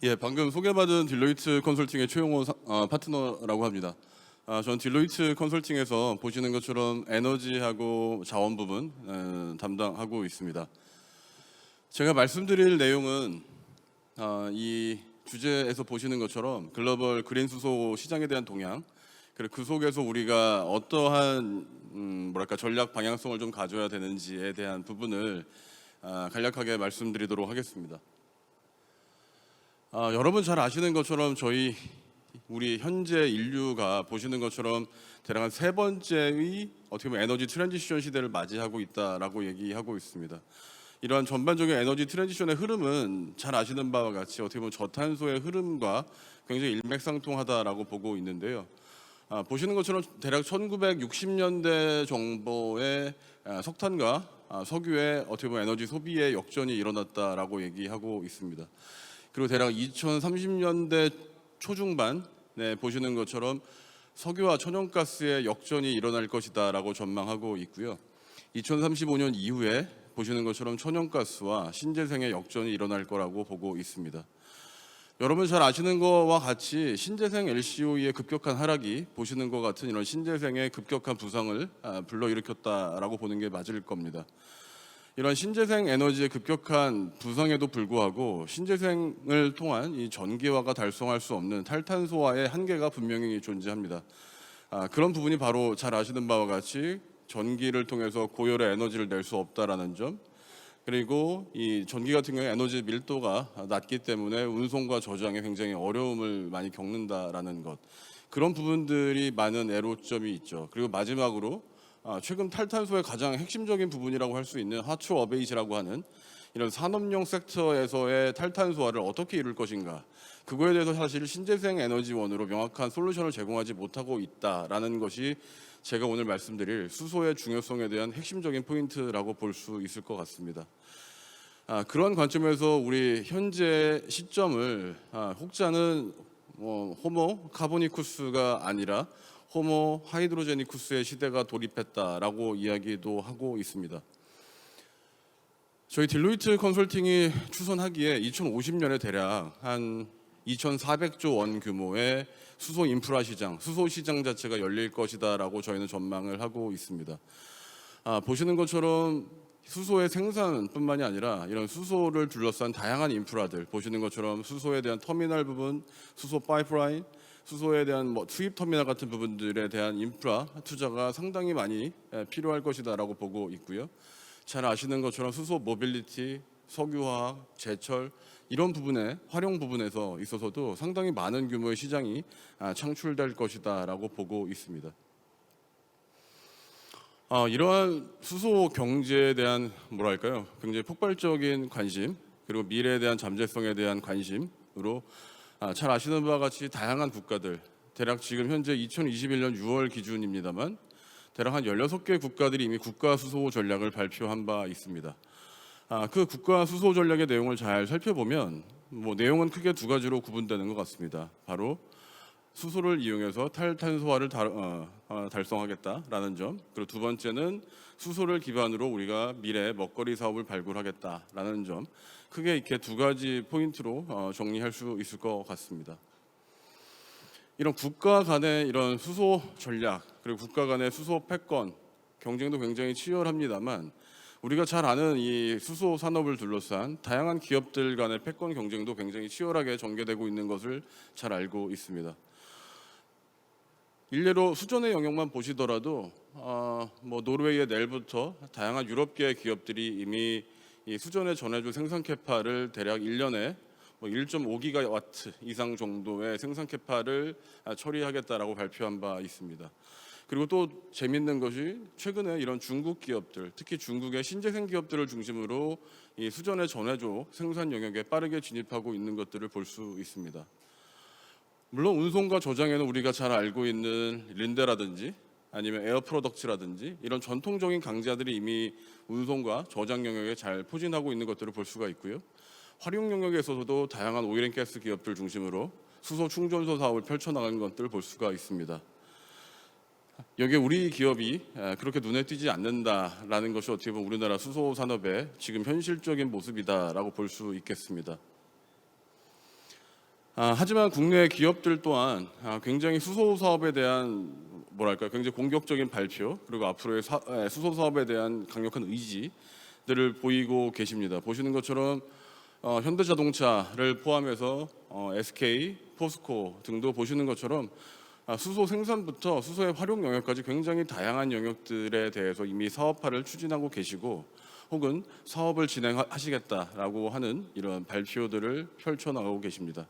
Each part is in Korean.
예, 방금 소개받은 딜로이트 컨설팅의 최용호 파트너라고 합니다. 저는 딜로이트 컨설팅에서 보시는 것처럼 에너지하고 자원 부분 담당하고 있습니다. 제가 말씀드릴 내용은 이 주제에서 보시는 것처럼 글로벌 그린 수소 시장에 대한 동향, 그리고 그 속에서 우리가 어떠한 전략 방향성을 좀 가져야 되는지에 대한 부분을 간략하게 말씀드리도록 하겠습니다. 여러분 잘 아시는 것처럼 우리 현재 인류가 보시는 것처럼 대략 한 세 번째의 어떻게 보면 에너지 트랜지션 시대를 맞이하고 있다라고 얘기하고 있습니다. 이러한 전반적인 에너지 트랜지션의 흐름은 잘 아시는 바와 같이 어떻게 보면 저탄소의 흐름과 굉장히 일맥상통하다라고 보고 있는데요. 보시는 것처럼 대략 1960년대 정도의 석탄과 석유의 어떻게 보면 에너지 소비의 역전이 일어났다라고 얘기하고 있습니다. 그리고 대략 2030년대 초중반에 보시는 것처럼 석유와 천연가스의 역전이 일어날 것이다라고 전망하고 있고요. 2035년 이후에 보시는 것처럼 천연가스와 신재생의 역전이 일어날 거라고 보고 있습니다. 여러분 잘 아시는 것과 같이 신재생 LCOE의 급격한 하락이 보시는 것 같은 이런 신재생의 급격한 부상을 불러일으켰다라고 보는 게 맞을 겁니다. 이런 신재생 에너지의 급격한 부상에도 불구하고 신재생을 통한 이 전기화가 달성할 수 없는 탈탄소화의 한계가 분명히 존재합니다. 그런 부분이 바로 잘 아시는 바와 같이 전기를 통해서 고열의 에너지를 낼 수 없다라는 점, 그리고 이 전기 같은 경우에 에너지 밀도가 낮기 때문에 운송과 저장에 굉장히 어려움을 많이 겪는다라는 것, 그런 부분들이 많은 애로점이 있죠. 그리고 마지막으로 최근 탈탄소의 가장 핵심적인 부분이라고 할 수 있는 하투 어베이지라고 하는 이런 산업용 섹터에서의 탈탄소화를 어떻게 이룰 것인가, 그거에 대해서 사실 신재생 에너지원으로 명확한 솔루션을 제공하지 못하고 있다라는 것이 제가 오늘 말씀드릴 수소의 중요성에 대한 핵심적인 포인트라고 볼 수 있을 것 같습니다. 그런 관점에서 우리 현재 시점을 혹자는 호모 카보니쿠스가 아니라 호모 하이드로제니쿠스의 시대가 돌입했다라고 이야기도 하고 있습니다. 저희 딜로이트 컨설팅이 추선하기에 2050년에 대략 한 2,400조 원 규모의 수소 인프라 시장, 수소 시장 자체가 열릴 것이다라고 저희는 전망을 하고 있습니다. 보시는 것처럼 수소의 생산뿐만이 아니라 이런 수소를 둘러싼 다양한 인프라들, 보시는 것처럼 수소에 대한 터미널 부분, 수소 파이프라인, 수소에 대한 투입 터미널 같은 부분들에 대한 인프라 투자가 상당히 많이 필요할 것이다라고 보고 있고요. 잘 아시는 것처럼 수소 모빌리티, 석유화학, 제철 이런 부분에 활용 부분에서 있어서도 상당히 많은 규모의 시장이 창출될 것이다라고 보고 있습니다. 이러한 수소 경제에 대한 굉장히 폭발적인 관심, 그리고 미래에 대한 잠재성에 대한 관심으로 잘 아시는 바와 같이 다양한 국가들, 대략 지금 현재 2021년 6월 기준입니다만 대략 한 16개 국가들이 이미 국가 수소 전략을 발표한 바 있습니다. 그 국가 수소 전략의 내용을 잘 살펴보면 내용은 크게 두 가지로 구분되는 것 같습니다. 바로 수소를 이용해서 탈탄소화를 달성하겠다라는 점, 그리고 두 번째는 수소를 기반으로 우리가 미래 먹거리 사업을 발굴하겠다라는 점, 크게 이렇게 두 가지 포인트로 정리할 수 있을 것 같습니다. 이런 국가 간의 이런 수소 전략, 그리고 국가 간의 수소 패권 경쟁도 굉장히 치열합니다만 우리가 잘 아는 이 수소 산업을 둘러싼 다양한 기업들 간의 패권 경쟁도 굉장히 치열하게 전개되고 있는 것을 잘 알고 있습니다. 일례로 수전의 영역만 보시더라도 노르웨이의 넬부터 다양한 유럽계 기업들이 이미 이 수전의 전해줄 생산 캐파를 대략 1년에 1.5기가와트 이상 정도의 생산 캐파를 처리하겠다라고 발표한 바 있습니다. 그리고 또 재밌는 것이 최근에 이런 중국 기업들, 특히 중국의 신재생 기업들을 중심으로 이 수전의 전해조 생산 영역에 빠르게 진입하고 있는 것들을 볼 수 있습니다. 물론 운송과 저장에는 우리가 잘 알고 있는 린데라든지 아니면 에어 프로덕츠라든지 이런 전통적인 강자들이 이미 운송과 저장 영역에 잘 포진하고 있는 것들을 볼 수가 있고요. 활용 영역에서도 다양한 오일앤가스 기업들 중심으로 수소 충전소 사업을 펼쳐나가는 것들을 볼 수가 있습니다. 여기에 우리 기업이 그렇게 눈에 띄지 않는다라는 것이 어떻게 보면 우리나라 수소 산업의 지금 현실적인 모습이다라고 볼 수 있겠습니다. 하지만 국내 기업들 또한 굉장히 수소 사업에 대한 굉장히 공격적인 발표, 그리고 앞으로의 수소 사업에 대한 강력한 의지들을 보이고 계십니다. 보시는 것처럼 현대자동차를 포함해서 SK, 포스코 등도 보시는 것처럼 수소 생산부터 수소의 활용 영역까지 굉장히 다양한 영역들에 대해서 이미 사업화를 추진하고 계시고, 혹은 사업을 진행하시겠다라고 하는 이런 발표들을 펼쳐나가고 계십니다.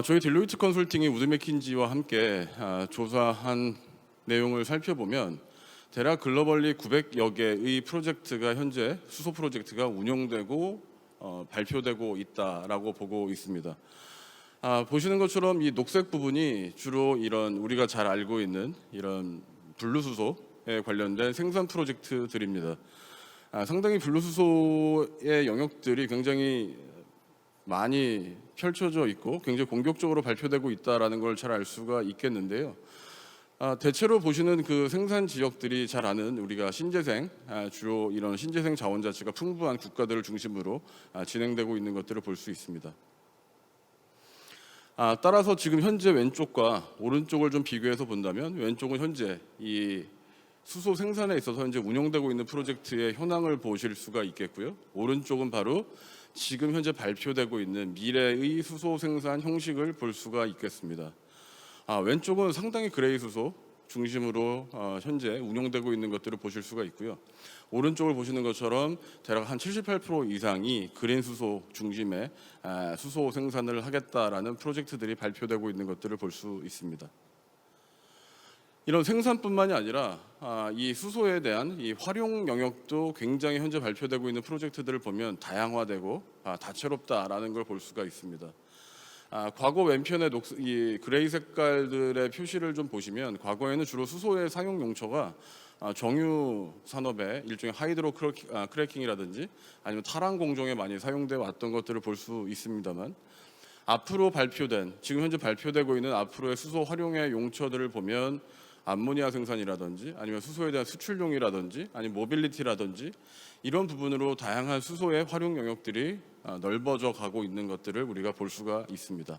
저희 딜로이트 컨설팅이 우드 맥킨지와 함께 조사한 내용을 살펴보면 대략 글로벌리 900여 개의 프로젝트가 현재 수소 프로젝트가 운영되고 발표되고 있다라고 보고 있습니다. 보시는 것처럼 이 녹색 부분이 주로 이런 우리가 잘 알고 있는 이런 분류수소에 관련된 생산 프로젝트들입니다. 상당히 분류수소의 영역들이 굉장히 많이 펼쳐져 있고 굉장히 공격적으로 발표되고 있다라는 걸 잘 알 수가 있겠는데요. 대체로 보시는 그 생산 지역들이 잘 아는 우리가 신재생, 주로 이런 신재생 자원 자체가 풍부한 국가들을 중심으로 진행되고 있는 것들을 볼 수 있습니다. 따라서 지금 현재 왼쪽과 오른쪽을 좀 비교해서 본다면, 왼쪽은 현재 이 수소 생산에 있어서 현재 운영되고 있는 프로젝트의 현황을 보실 수가 있겠고요. 오른쪽은 바로 지금 현재 발표되고 있는 미래의 수소 생산 형식을 볼 수가 있겠습니다. 왼쪽은 상당히 그레이 수소 중심으로 현재 운영되고 있는 것들을 보실 수가 있고요. 오른쪽을 보시는 것처럼 대략 한 78% 이상이 그린 수소 중심의 수소 생산을 하겠다라는 프로젝트들이 발표되고 있는 것들을 볼 수 있습니다. 이런 생산뿐만이 아니라 이 수소에 대한 이 활용 영역도 굉장히 현재 발표되고 있는 프로젝트들을 보면 다양화되고 다채롭다라는 걸 볼 수가 있습니다. 과거 왼편의 이 그레이 색깔들의 표시를 좀 보시면, 과거에는 주로 수소의 사용 용처가 정유 산업의 일종의 하이드로 크래킹이라든지 아니면 탈환 공정에 많이 사용되어 왔던 것들을 볼 수 있습니다만, 앞으로 발표된, 지금 현재 발표되고 있는 앞으로의 수소 활용의 용처들을 보면 암모니아 생산이라든지 아니면 수소에 대한 수출용이라든지 아니면 모빌리티라든지 이런 부분으로 다양한 수소의 활용 영역들이 넓어져 가고 있는 것들을 우리가 볼 수가 있습니다.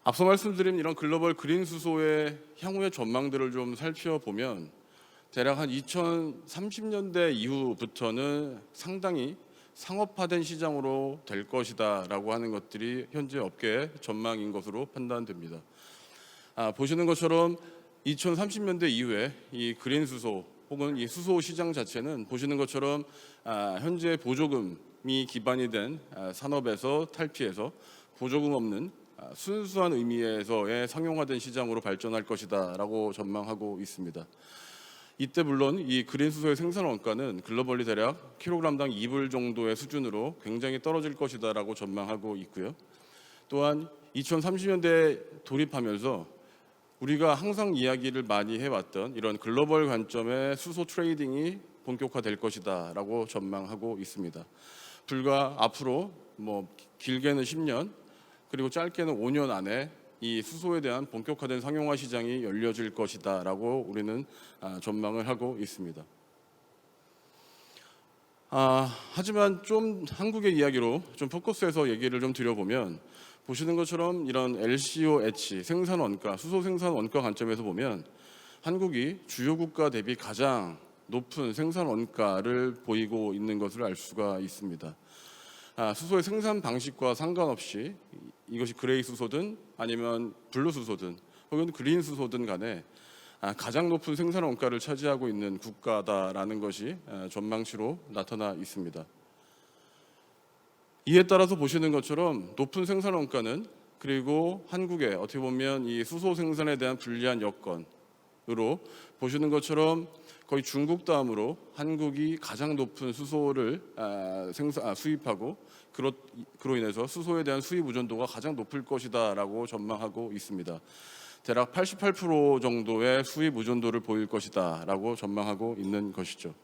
앞서 말씀드린 이런 글로벌 그린 수소의 향후의 전망들을 좀 살펴보면, 대략 한 2030년대 이후부터는 상당히 상업화된 시장으로 될 것이다라고 하는 것들이 현재 업계의 전망인 것으로 판단됩니다. 보시는 것처럼 2030년대 이후에 이 그린 수소 혹은 이 수소 시장 자체는 보시는 것처럼 현재 보조금이 기반이 된 산업에서 탈피해서 보조금 없는 순수한 의미에서의 상용화된 시장으로 발전할 것이다라고 전망하고 있습니다. 이때 물론 이 그린 수소의 생산 원가는 글로벌리 대략 킬로그램당 2불 정도의 수준으로 굉장히 떨어질 것이다라고 전망하고 있고요. 또한 2030년대에 돌입하면서 우리가 항상 이야기를 많이 해왔던 이런 글로벌 관점의 수소 트레이딩이 본격화될 것이다라고 전망하고 있습니다. 불과 앞으로 길게는 10년, 그리고 짧게는 5년 안에 이 수소에 대한 본격화된 상용화 시장이 열려질 것이다라고 우리는 전망을 하고 있습니다. 하지만 좀 한국의 이야기로 좀 포커스해서 얘기를 좀 드려보면, 보시는 것처럼 이런 LCOH 생산 원가, 수소 생산 원가 관점에서 보면 한국이 주요 국가 대비 가장 높은 생산 원가를 보이고 있는 것을 알 수가 있습니다. 수소의 생산 방식과 상관없이 이것이 그레이 수소든 아니면 블루 수소든 혹은 그린 수소든 간에 가장 높은 생산 원가를 차지하고 있는 국가다라는 것이 전망치로 나타나 있습니다. 이에 따라서 보시는 것처럼 높은 생산 원가는, 그리고 한국의 어떻게 보면 이 수소 생산에 대한 불리한 여건으로 보시는 것처럼 거의 중국 다음으로 한국이 가장 높은 수소를 수입하고, 그로 인해서 수소에 대한 수입 의존도가 가장 높을 것이다라고 전망하고 있습니다. 대략 88% 정도의 수입 의존도를 보일 것이다라고 전망하고 있는 것이죠.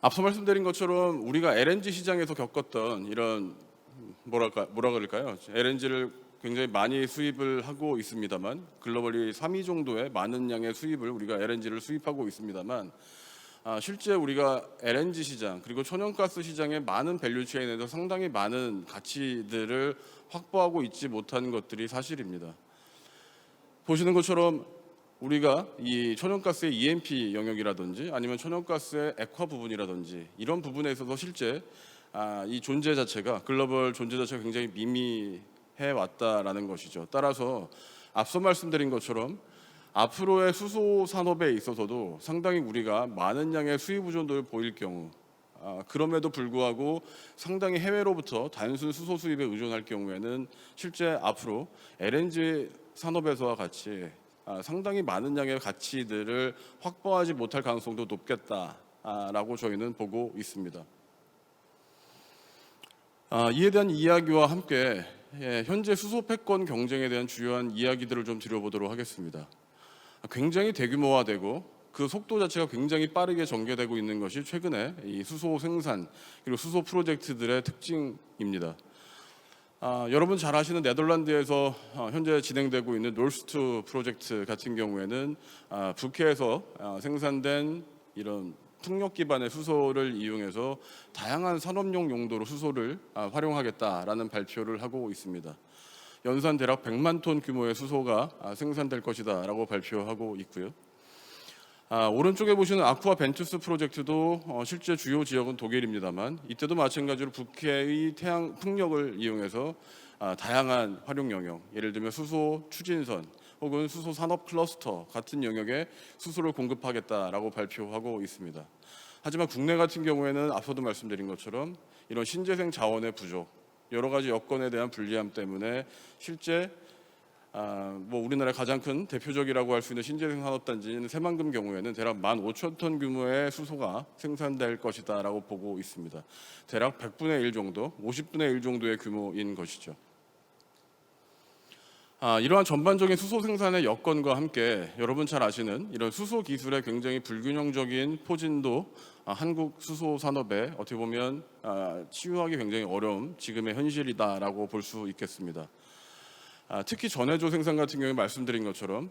앞서 말씀드린 것처럼 우리가 LNG 시장에서 겪었던 이런 뭐라 그럴까요? LNG를 굉장히 많이 수입을 하고 있습니다만, 글로벌리 3위 정도의 많은 양의 수입을 우리가 LNG를 수입하고 있습니다만, 실제 우리가 LNG 시장 그리고 천연가스 시장의 많은 밸류체인에서 상당히 많은 가치들을 확보하고 있지 못한 것들이 사실입니다. 보시는 것처럼 우리가 이 천연가스의 EMP 영역이라든지 아니면 천연가스의 액화 부분이라든지 이런 부분에 있어서 실제 이 존재 자체가 글로벌 존재 자체가 굉장히 미미해 왔다라는 것이죠. 따라서 앞서 말씀드린 것처럼 앞으로의 수소 산업에 있어서도 상당히 우리가 많은 양의 수입 의존도를 보일 경우 그럼에도 불구하고 상당히 해외로부터 단순 수소 수입에 의존할 경우에는 실제 앞으로 LNG 산업에서와 같이 상당히 많은 양의 가치들을 확보하지 못할 가능성도 높겠다라고 저희는 보고 있습니다. 이에 대한 이야기와 함께 현재 수소 패권 경쟁에 대한 주요한 이야기들을 좀 드려보도록 하겠습니다. 굉장히 대규모화되고 그 속도 자체가 굉장히 빠르게 전개되고 있는 것이 최근에 이 수소 생산 그리고 수소 프로젝트들의 특징입니다. 여러분 잘 아시는 네덜란드에서 현재 진행되고 있는 노스트 프로젝트 같은 경우에는 북해에서 생산된 이런 풍력 기반의 수소를 이용해서 다양한 산업용 용도로 수소를 활용하겠다라는 발표를 하고 있습니다. 연산 대략 100만 톤 규모의 수소가 생산될 것이다라고 발표하고 있고요. 오른쪽에 보시는 아쿠아 벤투스 프로젝트도 실제 주요 지역은 독일입니다만 이때도 마찬가지로 북해의 태양 풍력을 이용해서 다양한 활용 영역, 예를 들면 수소 추진선 혹은 수소 산업 클러스터 같은 영역에 수소를 공급하겠다라고 발표하고 있습니다. 하지만 국내 같은 경우에는 앞서도 말씀드린 것처럼 이런 신재생 자원의 부족, 여러 가지 여건에 대한 불리함 때문에 실제 우리나라의 가장 큰 대표적이라고 할 수 있는 신재생 산업단지인 새만금 경우에는 대략 15,000톤 규모의 수소가 생산될 것이다라고 보고 있습니다. 대략 100분의 1 정도, 50분의 1 정도의 규모인 것이죠. 이러한 전반적인 수소 생산의 여건과 함께 여러분 잘 아시는 이런 수소 기술의 굉장히 불균형적인 포진도 한국 수소 산업에 어떻게 보면 치유하기 굉장히 어려운 지금의 현실이다라고 볼 수 있겠습니다. 특히 전해조 생산 같은 경우에 말씀드린 것처럼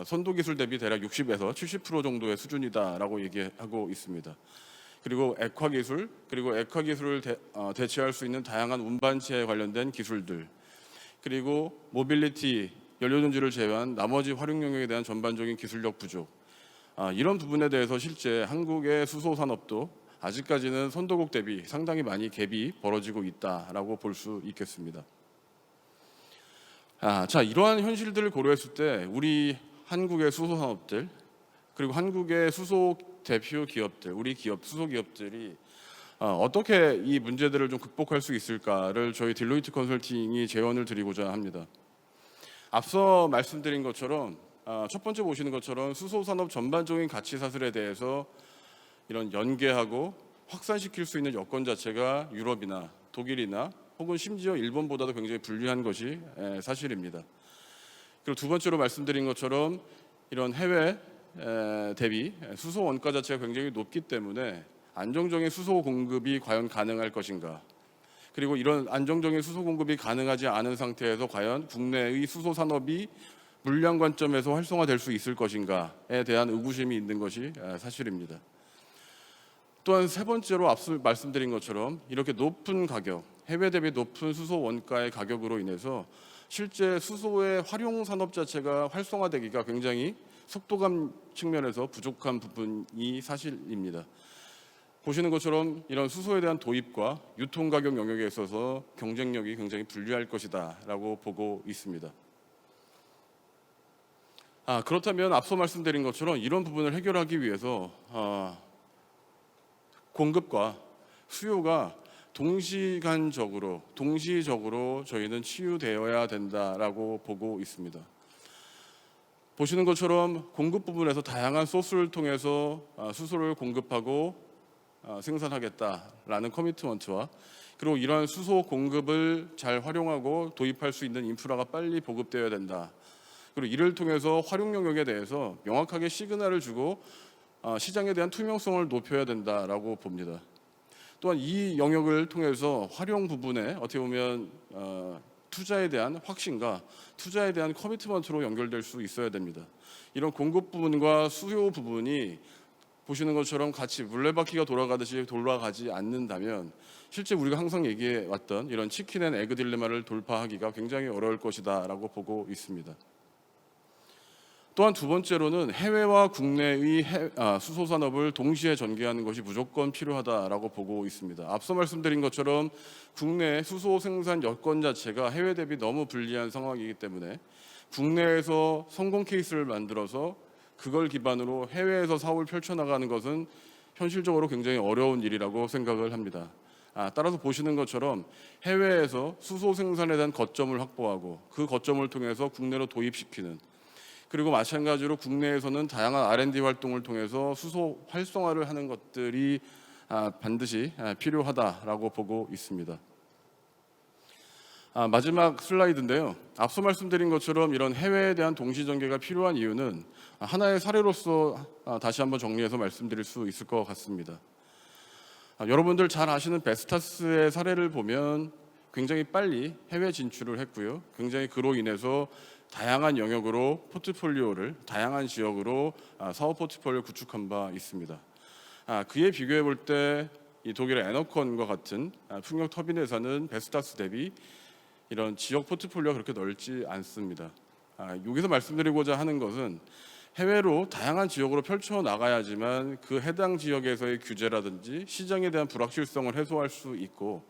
선도 기술 대비 대략 60에서 70% 정도의 수준이다라고 얘기하고 있습니다. 그리고 액화 기술, 그리고 액화 기술을 대체할 수 있는 다양한 운반체에 관련된 기술들, 그리고 모빌리티, 연료전지를 제외한 나머지 활용 영역에 대한 전반적인 기술력 부족, 이런 부분에 대해서 실제 한국의 수소 산업도 아직까지는 선도국 대비 상당히 많이 갭이 벌어지고 있다라고 볼 수 있겠습니다. 이러한 현실들을 고려했을 때 우리 한국의 수소 산업들 그리고 한국의 수소 대표 기업들, 우리 기업 수소 기업들이 어떻게 이 문제들을 좀 극복할 수 있을까를 저희 딜로이트 컨설팅이 제언을 드리고자 합니다. 앞서 말씀드린 것처럼 첫 번째 보시는 것처럼 수소 산업 전반적인 가치 사슬에 대해서 이런 연계하고 확산시킬 수 있는 여건 자체가 유럽이나 독일이나 혹은 심지어 일본보다도 굉장히 불리한 것이 사실입니다. 그리고 두 번째로 말씀드린 것처럼 이런 해외 대비 수소 원가 자체가 굉장히 높기 때문에 안정적인 수소 공급이 과연 가능할 것인가, 그리고 이런 안정적인 수소 공급이 가능하지 않은 상태에서 과연 국내의 수소 산업이 물량 관점에서 활성화될 수 있을 것인가에 대한 의구심이 있는 것이 사실입니다. 또한 세 번째로 앞서 말씀드린 것처럼 이렇게 높은 가격, 해외 대비 높은 수소 원가의 가격으로 인해서 실제 수소의 활용 산업 자체가 활성화되기가 굉장히 속도감 측면에서 부족한 부분이 사실입니다. 보시는 것처럼 이런 수소에 대한 도입과 유통 가격 영역에 있어서 경쟁력이 굉장히 불리할 것이다라고 보고 있습니다. 그렇다면 앞서 말씀드린 것처럼 이런 부분을 해결하기 위해서 공급과 수요가 동시적으로 저희는 치유되어야 된다라고 보고 있습니다. 보시는 것처럼 공급 부분에서 다양한 소스를 통해서 수소를 공급하고 생산하겠다라는 커미트먼트와 그리고 이러한 수소 공급을 잘 활용하고 도입할 수 있는 인프라가 빨리 보급되어야 된다. 그리고 이를 통해서 활용 영역에 대해서 명확하게 시그널을 주고 시장에 대한 투명성을 높여야 된다라고 봅니다. 또한 이 영역을 통해서 활용 부분에 어떻게 보면 투자에 대한 확신과 투자에 대한 커미트먼트로 연결될 수 있어야 됩니다. 이런 공급 부분과 수요 부분이 보시는 것처럼 같이 물레바퀴가 돌아가듯이 돌아가지 않는다면 실제 우리가 항상 얘기해 왔던 이런 치킨 앤 에그 딜레마를 돌파하기가 굉장히 어려울 것이다라고 보고 있습니다. 또한 두 번째로는 해외와 국내의 수소 산업을 동시에 전개하는 것이 무조건 필요하다라고 보고 있습니다. 앞서 말씀드린 것처럼 국내 수소 생산 여건 자체가 해외 대비 너무 불리한 상황이기 때문에 국내에서 성공 케이스를 만들어서 그걸 기반으로 해외에서 사업을 펼쳐나가는 것은 현실적으로 굉장히 어려운 일이라고 생각을 합니다. 따라서 보시는 것처럼 해외에서 수소 생산에 대한 거점을 확보하고 그 거점을 통해서 국내로 도입시키는, 그리고 마찬가지로 국내에서는 다양한 R&D 활동을 통해서 수소 활성화를 하는 것들이 반드시 필요하다라고 보고 있습니다. 마지막 슬라이드인데요. 앞서 말씀드린 것처럼 이런 해외에 대한 동시 전개가 필요한 이유는 하나의 사례로서 다시 한번 정리해서 말씀드릴 수 있을 것 같습니다. 여러분들 잘 아시는 베스타스의 사례를 보면 굉장히 빨리 해외 진출을 했고요. 굉장히 그로 인해서 다양한 영역으로 포트폴리오를 다양한 지역으로 사업 포트폴리오 구축한 바 있습니다. 그에 비교해 볼 때 이 독일의 에너컨과 같은 풍력 터빈 회사는 베스타스 대비 이런 지역 포트폴리오가 그렇게 넓지 않습니다. 여기서 말씀드리고자 하는 것은 해외로 다양한 지역으로 펼쳐 나가야지만 그 해당 지역에서의 규제라든지 시장에 대한 불확실성을 해소할 수 있고,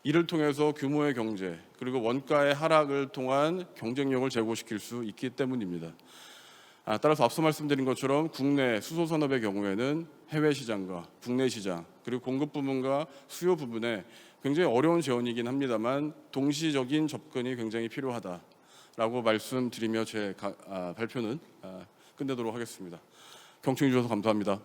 이를 통해서 규모의 경제 그리고 원가의 하락을 통한 경쟁력을 제고시킬 수 있기 때문입니다. 따라서 앞서 말씀드린 것처럼 국내 수소 산업의 경우에는 해외 시장과 국내 시장 그리고 공급 부분과 수요 부분에 굉장히 어려운 재원이긴 합니다만 동시적인 접근이 굉장히 필요하다라고 말씀드리며 제 발표는 끝내도록 하겠습니다. 경청해 주셔서 감사합니다.